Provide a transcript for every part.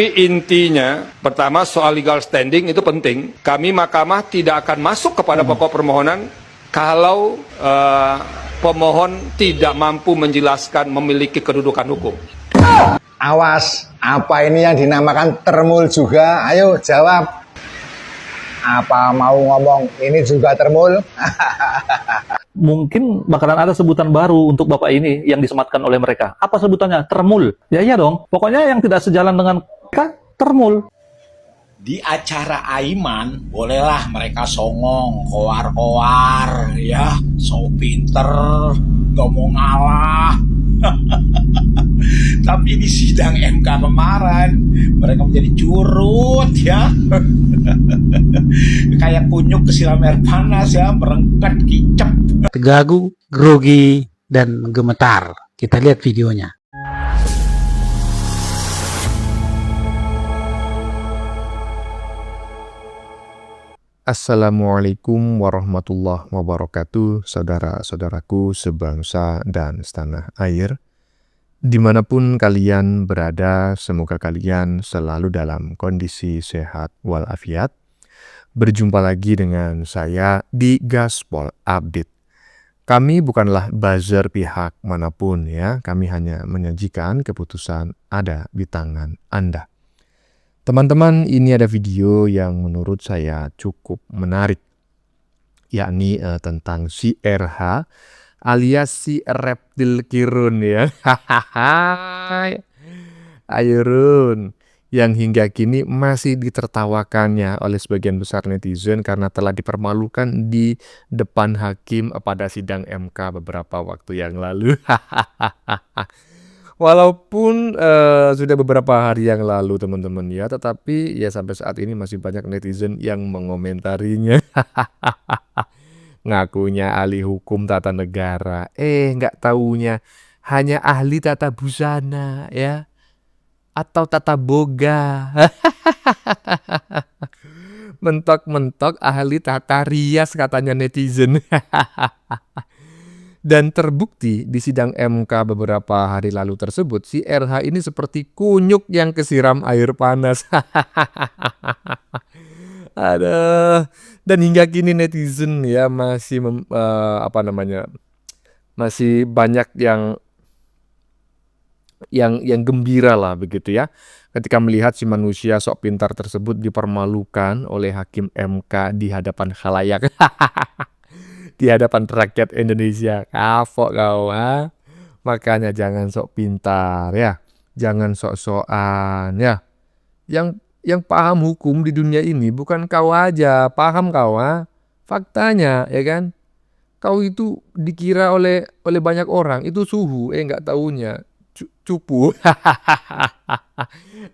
Tapi intinya, pertama soal legal standing itu penting. Kami mahkamah tidak akan masuk kepada pokok permohonan kalau pemohon tidak mampu menjelaskan memiliki kedudukan hukum. Awas, apa ini yang dinamakan termul juga? Ayo jawab. Apa mau ngomong ini juga termul? Mungkin bakalan ada sebutan baru untuk bapak ini yang disematkan oleh mereka. Apa sebutannya? Termul. Ya iya dong. Pokoknya yang tidak sejalan dengan termul. Di acara Aiman, bolehlah mereka songong, koar-koar, ya, so pinter, gak mau ngalah. Tapi di sidang MK kemarin, mereka menjadi curut, ya. Kayak kunyuk kesiram air panas, ya, merengket, kicep. Terganggu, grogi, dan gemetar. Kita lihat videonya. Assalamualaikum warahmatullahi wabarakatuh, saudara-saudaraku sebangsa dan setanah air. Dimanapun kalian berada, semoga kalian selalu dalam kondisi sehat walafiat. Berjumpa lagi dengan saya di Gaspol Update. Kami bukanlah buzzer pihak manapun ya, kami hanya menyajikan keputusan ada di tangan Anda. Teman-teman, ini ada video yang menurut saya cukup menarik, yakni tentang si RH alias si reptil Kirun ya. Ayo Run, yang hingga kini masih ditertawakannya oleh sebagian besar netizen karena telah dipermalukan di depan hakim pada sidang MK beberapa waktu yang lalu. Walaupun sudah beberapa hari yang lalu teman-teman ya, tetapi ya sampai saat ini masih banyak netizen yang mengomentarinya. Ngakunya ahli hukum tata negara, nggak taunya hanya ahli tata busana ya, atau tata boga. Mentok-mentok ahli tata rias katanya netizen. Dan terbukti di sidang MK beberapa hari lalu tersebut, si RH ini seperti kunyuk yang kesiram air panas. Aduh. Dan hingga kini netizen ya masih masih banyak yang gembira lah begitu ya, ketika melihat si manusia sok pintar tersebut dipermalukan oleh hakim MK di hadapan khalayak. Di hadapan rakyat Indonesia. Kapok kau, ha? Makanya jangan sok pintar ya, jangan sok-sokan ya. Yang paham hukum di dunia ini bukan kau aja, paham kau, ha? Faktanya ya kan, kau itu dikira oleh banyak orang itu suhu, nggak taunya cupu.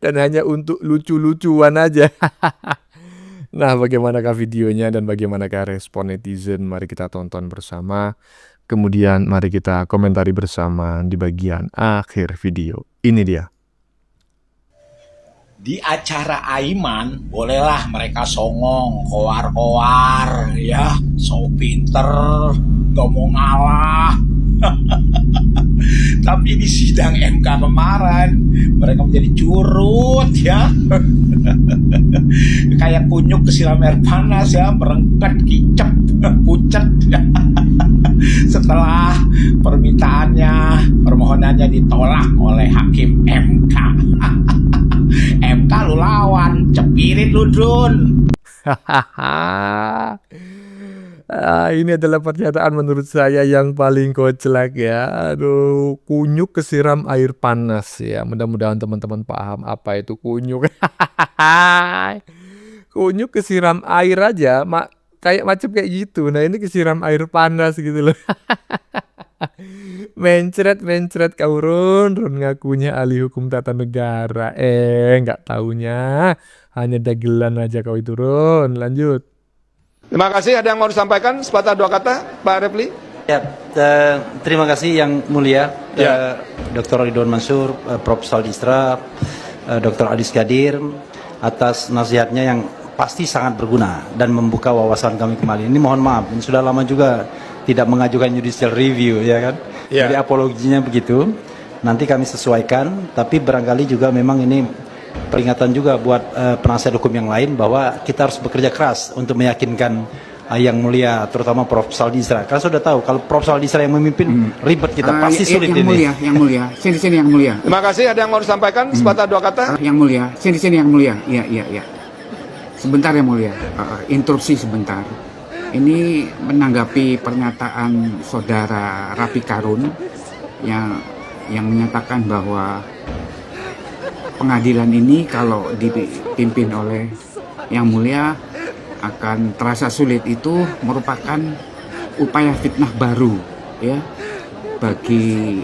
Dan hanya untuk lucu-lucuan aja. Nah, bagaimanakah videonya dan bagaimanakah respon netizen? Mari kita tonton bersama. Kemudian mari kita komentari bersama di bagian akhir video. Ini dia. Di acara Aiman, bolehlah mereka songong, koar-koar, ya, so pinter, gak mau ngalah. Tapi di sidang MK kemarin, mereka menjadi curut, ya. Kayak kunyuk kesiram air panas, ya, merengket, kicep, pucet. Setelah permohonannya ditolak oleh hakim MK. MK lu lawan, cepirit lu Dun. Ini adalah pernyataan menurut saya yang paling koclak ya. Aduh, kunyuk kesiram air panas ya. Mudah-mudahan teman-teman paham apa itu kunyuk. Kunyuk kesiram air aja, kayak macam kayak gitu. Nah ini kesiram air panas gitu loh. Mencret kau Run ngakunya ahli hukum tata negara. Nggak taunya hanya dagelan aja kau itu Run. Lanjut. Terima kasih. Ada yang mau disampaikan sepatah dua kata, Pak Refli? Ya, terima kasih yang mulia, Dr. Ridwan Mansur, Prof. Saldistra, Dr. Adis Gadir, atas nasihatnya yang pasti sangat berguna dan membuka wawasan kami kembali. Ini mohon maaf, ini sudah lama juga tidak mengajukan judicial review, ya kan? Jadi apologinya begitu. Nanti kami sesuaikan, tapi barangkali juga memang ini peringatan juga buat penasihat hukum yang lain bahwa kita harus bekerja keras untuk meyakinkan yang mulia, terutama Prof. Saldi Isra. Karena sudah tahu kalau Prof. Saldi Isra yang memimpin ribet kita, pasti sulit ini. Yang mulia, sini yang mulia. Terima kasih. Ada yang mau disampaikan? Sepatah dua kata. Yang mulia, sini yang mulia. Iya. Sebentar yang mulia, interupsi sebentar. Ini menanggapi pernyataan saudara Rapi Karun yang menyatakan bahwa pengadilan ini kalau dipimpin oleh yang mulia akan terasa sulit. Itu merupakan upaya fitnah baru ya bagi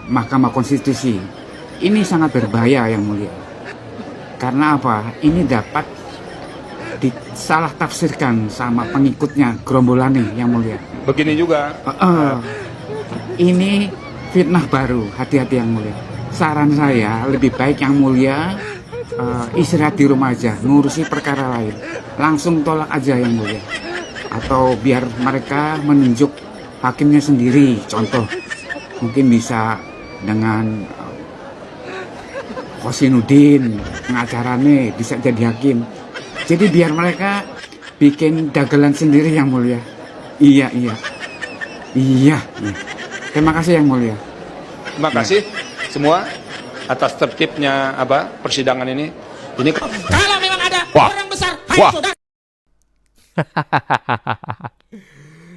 Mahkamah Konstitusi. Ini sangat berbahaya yang mulia. Karena apa? Ini dapat disalah tafsirkan sama pengikutnya gerombolannya yang mulia. Begini juga. Ini fitnah baru, hati-hati yang mulia. Saran saya lebih baik yang mulia istirahat di rumah aja, ngurusi perkara lain. Langsung tolak aja yang mulia. Atau biar mereka menunjuk hakimnya sendiri. Contoh, mungkin bisa dengan Hosinuddin, pengacaranya bisa jadi hakim. Jadi biar mereka bikin dagelan sendiri yang mulia. Iya. Terima kasih yang mulia. Terima kasih semua atas tertibnya persidangan ini. Kalau memang ada orang besar, hai saudara.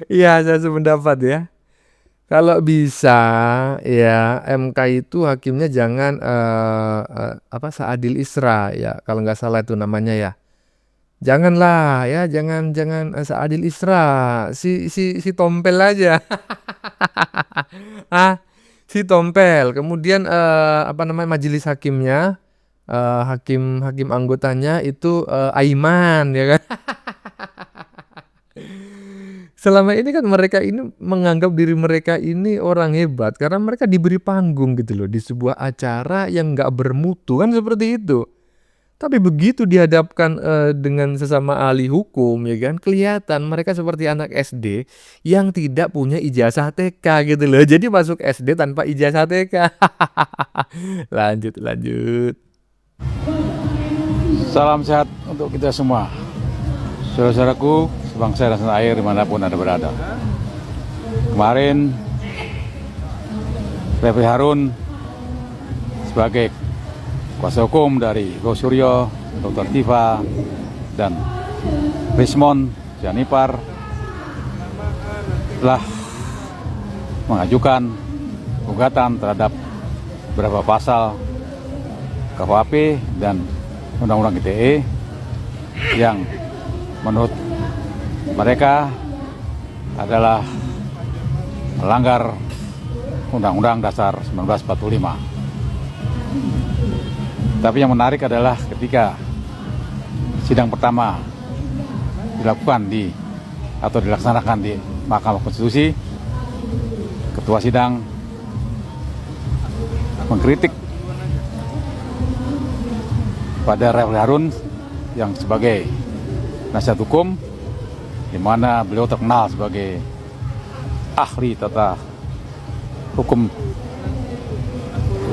Iya, saya sependapat ya. Kalau bisa ya MK itu hakimnya jangan Saadil Isra ya, kalau nggak salah itu namanya ya. Janganlah ya, jangan Saadil Isra, si Tompel aja. Si Tompel. Kemudian majelis hakimnya, hakim anggotanya itu Aiman ya kan. Selama ini kan mereka ini menganggap diri mereka ini orang hebat karena mereka diberi panggung gitu loh di sebuah acara yang nggak bermutu kan seperti itu. Tapi begitu dihadapkan dengan sesama ahli hukum ya kan, kelihatan mereka seperti anak SD yang tidak punya ijazah TK gitu loh. Jadi masuk SD tanpa ijazah TK. Lanjut. Salam sehat untuk kita semua. Saudara-saudaraku, sebangsa dan setanah air dimanapun Anda berada. Kemarin, Refli Harun sebagai kuasa hukum dari Gus Suryo, Dr. Tifa, dan Rismon Janipar telah mengajukan gugatan terhadap beberapa pasal KUHP dan Undang-Undang ITE yang menurut mereka adalah melanggar Undang-Undang Dasar 1945. Tapi yang menarik adalah ketika sidang pertama dilaksanakan di Mahkamah Konstitusi, Ketua Sidang mengkritik pada Refli Harun yang sebagai penasihat hukum, di mana beliau terkenal sebagai ahli tata hukum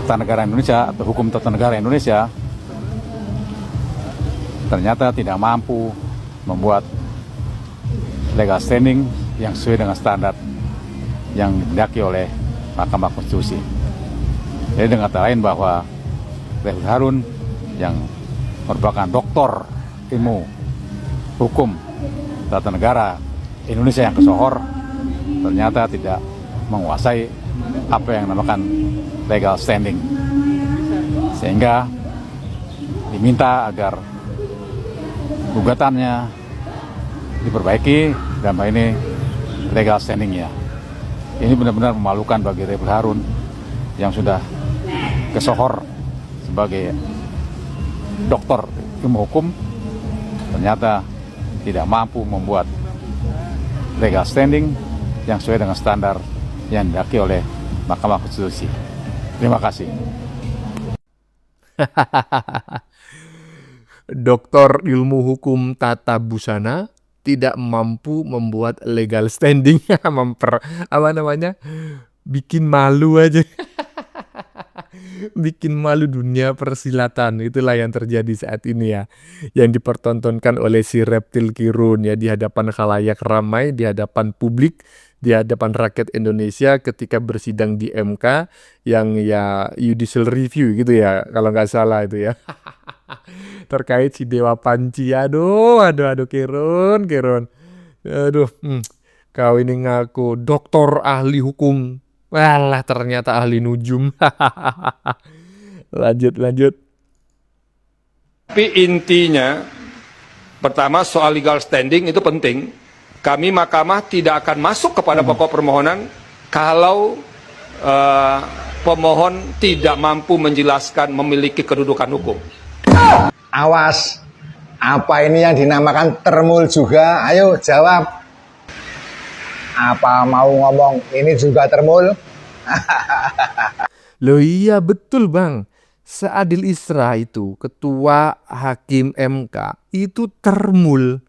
tata negara Indonesia atau hukum tata negara Indonesia, ternyata tidak mampu membuat legal standing yang sesuai dengan standar yang dikehendaki oleh Mahkamah Konstitusi. Jadi dengan kata lain bahwa Refli Harun yang merupakan doktor ilmu hukum tata negara Indonesia yang kesohor ternyata tidak menguasai apa yang dinamakan legal standing, sehingga diminta agar gugatannya diperbaiki dalam hal ini legal standingnya. Ini benar-benar memalukan bagi Refli Harun yang sudah kesohor sebagai dokter ilmu hukum, ternyata tidak mampu membuat legal standing yang sesuai dengan standar yang didaki oleh Mahkamah Konstitusi. Terima kasih. Doktor ilmu hukum tata busana tidak mampu membuat legal standing, bikin malu aja. Bikin malu dunia persilatan. Itulah yang terjadi saat ini ya. Yang dipertontonkan oleh si reptil Kirun ya di hadapan khalayak ramai, di hadapan publik, di hadapan rakyat Indonesia ketika bersidang di MK yang ya judicial review gitu ya kalau nggak salah itu ya. Terkait si Dewa Panci. Aduh Kirun. Aduh, kau ini ngaku doktor ahli hukum. Walah, ternyata ahli nujum. Lanjut. Tapi intinya, pertama soal legal standing itu penting. Kami Mahkamah tidak akan masuk kepada pokok permohonan kalau pemohon tidak mampu menjelaskan memiliki kedudukan hukum. Awas, apa ini yang dinamakan termul juga? Ayo jawab. Apa mau ngomong ini juga termul? Loh iya betul bang. Seadil Isra itu ketua hakim MK itu termul.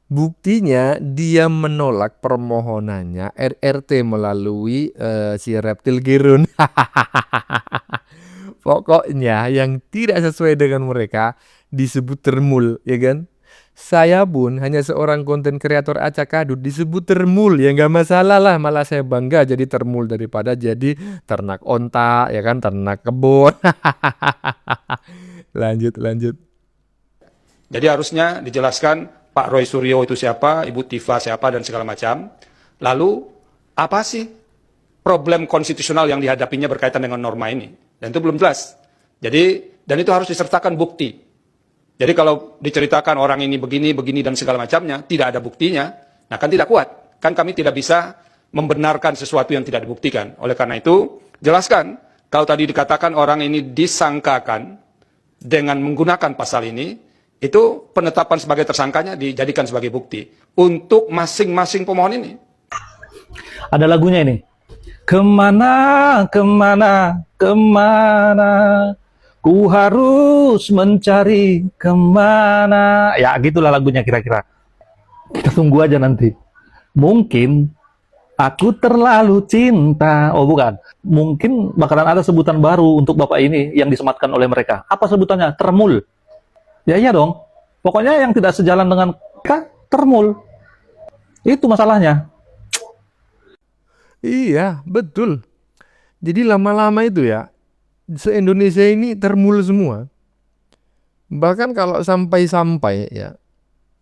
Buktinya dia menolak permohonannya RRT melalui si reptil Kirun. Pokoknya yang tidak sesuai dengan mereka disebut termul, ya kan? Saya pun hanya seorang konten kreator acak adut disebut termul, ya nggak masalah lah, malah saya bangga jadi termul daripada jadi ternak onta, ya kan, ternak kebun. Lanjut. Jadi harusnya dijelaskan Pak Roy Suryo itu siapa, Ibu Tifa siapa, dan segala macam. Lalu apa sih problem konstitusional yang dihadapinya berkaitan dengan norma ini? Dan itu belum jelas. Jadi, dan itu harus disertakan bukti. Jadi kalau diceritakan orang ini begini, dan segala macamnya, tidak ada buktinya, nah kan tidak kuat. Kan kami tidak bisa membenarkan sesuatu yang tidak dibuktikan. Oleh karena itu, jelaskan, kalau tadi dikatakan orang ini disangkakan dengan menggunakan pasal ini, itu penetapan sebagai tersangkanya dijadikan sebagai bukti untuk masing-masing pemohon ini. Ada lagunya ini. Kemana, ku harus mencari kemana. Ya gitulah lagunya kira-kira. Kita tunggu aja nanti. Mungkin aku terlalu cinta. Oh bukan. Mungkin bakalan ada sebutan baru untuk bapak ini yang disematkan oleh mereka. Apa sebutannya? Termul. Ya iya dong. Pokoknya yang tidak sejalan dengan mereka, termul. Itu masalahnya. Iya, betul. Jadi lama-lama itu ya, se-Indonesia ini termul semua. Bahkan kalau sampai-sampai ya,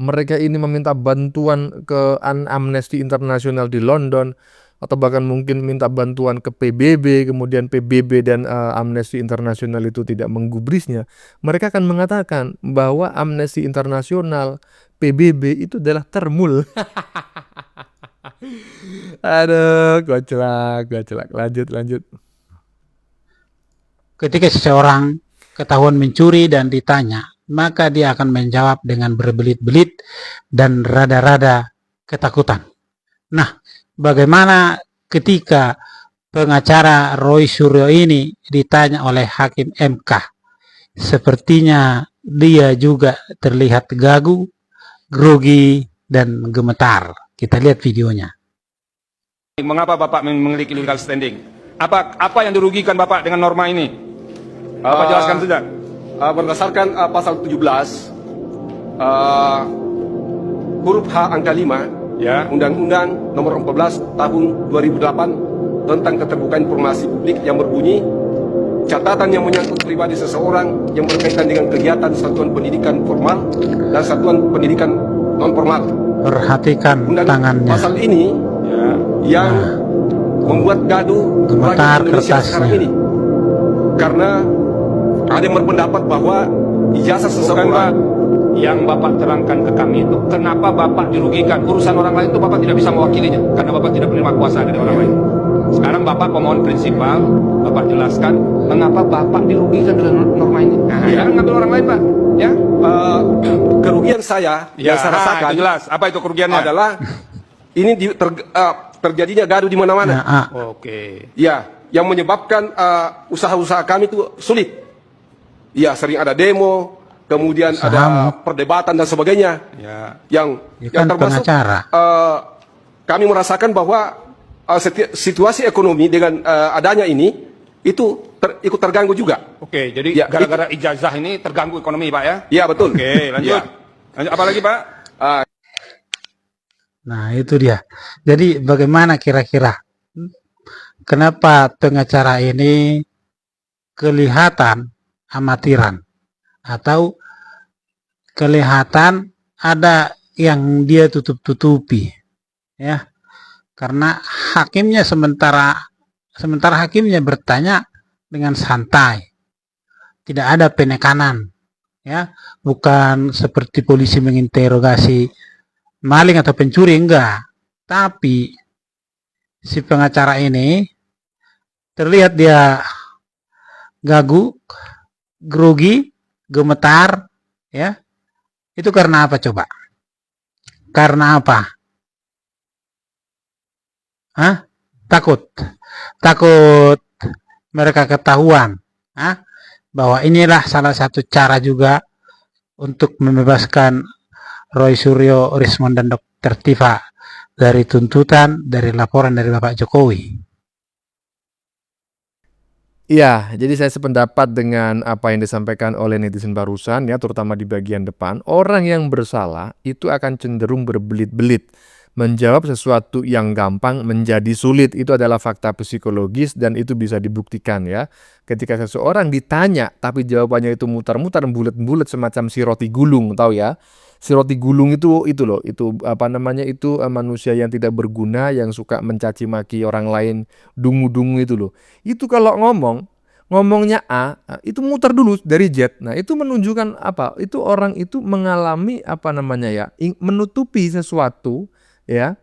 mereka ini meminta bantuan ke Amnesty International di London, atau bahkan mungkin minta bantuan ke PBB, kemudian PBB dan Amnesty International itu tidak menggubrisnya, mereka akan mengatakan bahwa Amnesty International, PBB itu adalah termul. Aduh, goclak. Lanjut. Ketika seseorang ketahuan mencuri dan ditanya, maka dia akan menjawab dengan berbelit-belit dan rada-rada ketakutan. Nah, bagaimana ketika pengacara Roy Suryo ini ditanya oleh Hakim MK? Sepertinya dia juga terlihat gagu, grogi, dan gemetar. Kita lihat videonya. Mengapa Bapak memiliki legal standing? Apa yang dirugikan Bapak dengan norma ini? Bapak jelaskan saja. Berdasarkan pasal 17 huruf H angka 5 Ya. Undang-Undang Nomor 14 Tahun 2008 tentang keterbukaan informasi publik yang berbunyi, catatan yang menyangkut pribadi seseorang yang berkaitan dengan kegiatan satuan pendidikan formal dan satuan pendidikan non formal. Perhatikan tangannya. Pasal ini yang membuat gaduh Gemetar rakyat Indonesia kertasnya. sekarang ini, karena ada yang berpendapat bahwa ijazah seseorang Yang Bapak terangkan ke kami itu, kenapa Bapak dirugikan? Urusan orang lain itu Bapak tidak bisa mewakilinya, karena Bapak tidak menerima kuasa dari orang lain. Sekarang Bapak pemohon prinsipal, Bapak jelaskan mengapa Bapak dirugikan dengan norma ini. Nah, jangan ngambil orang lain, Pak. Ya, kerugian saya yang saya rasakan itu jelas. Apa itu kerugiannya? adalah ini terjadinya gaduh di mana-mana. Nah, Oke. Ya, yang menyebabkan usaha-usaha kami itu sulit. Ya, sering ada demo, kemudian ada perdebatan dan sebagainya. Ya. Yang kan termasuk pengacara. kami merasakan bahwa situasi ekonomi dengan adanya ini itu ikut terganggu juga. Oke, jadi Ya, gara-gara ijazah ini terganggu ekonomi Pak ya? Iya betul. Oke, lanjut. Ya. Lanjut apa lagi Pak? Nah, itu dia. Jadi bagaimana kira-kira? Kenapa pengacara ini kelihatan amatiran? Atau kelihatan ada yang dia tutup-tutupi? Ya, karena hakimnya sementara hakimnya bertanya dengan santai. Tidak ada penekanan. Ya, bukan seperti polisi menginterogasi maling atau pencuri, enggak. Tapi si pengacara ini terlihat dia gaguk, grogi, gemetar, ya. Itu karena apa coba? Karena apa? Hah? Takut. Takut mereka ketahuan. Hah? Bahwa inilah salah satu cara juga untuk membebaskan Roy Suryo, Rismon, dan Dr. Tifa dari tuntutan, dari laporan dari Bapak Jokowi. Iya, jadi saya sependapat dengan apa yang disampaikan oleh netizen barusan ya, terutama di bagian depan. Orang yang bersalah itu akan cenderung berbelit-belit. Menjawab sesuatu yang gampang menjadi sulit. Itu adalah fakta psikologis dan itu bisa dibuktikan ya. Ketika seseorang ditanya tapi jawabannya itu mutar-mutar, bulat-bulat semacam si roti gulung, tahu ya? Si roti gulung itu loh, itu apa namanya itu manusia yang tidak berguna, yang suka mencaci maki orang lain, dungu-dungu itu loh. Itu kalau ngomongnya A, itu muter dulu dari Z. Nah, itu menunjukkan apa? Itu orang itu mengalami apa namanya ya, menutupi sesuatu ya,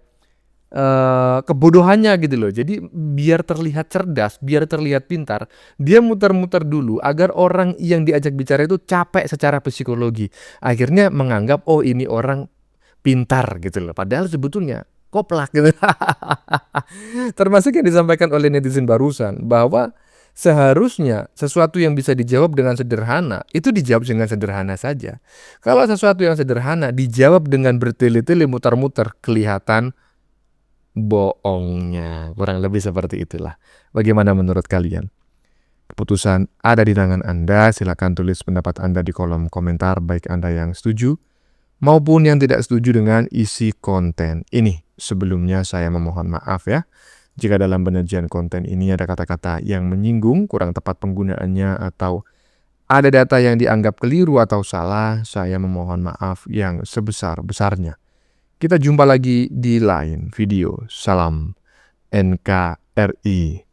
kebodohannya gitu loh. Jadi biar terlihat cerdas, biar terlihat pintar, dia muter-muter dulu agar orang yang diajak bicara itu capek secara psikologi. Akhirnya menganggap oh ini orang pintar gitu loh. Padahal sebetulnya koplak gitu. Termasuk yang disampaikan oleh netizen barusan bahwa seharusnya sesuatu yang bisa dijawab dengan sederhana itu dijawab dengan sederhana saja. Kalau sesuatu yang sederhana dijawab dengan bertele-tele muter-muter, kelihatan bohongnya. Kurang lebih seperti itulah. Bagaimana menurut kalian? Keputusan ada di tangan Anda. Silakan tulis pendapat Anda di kolom komentar, baik Anda yang setuju maupun yang tidak setuju dengan isi konten ini. Sebelumnya saya memohon maaf ya jika dalam penyajian konten ini ada kata-kata yang menyinggung, kurang tepat penggunaannya, atau ada data yang dianggap keliru atau salah. Saya memohon maaf yang sebesar-besarnya. Kita jumpa lagi di lain video. Salam NKRI.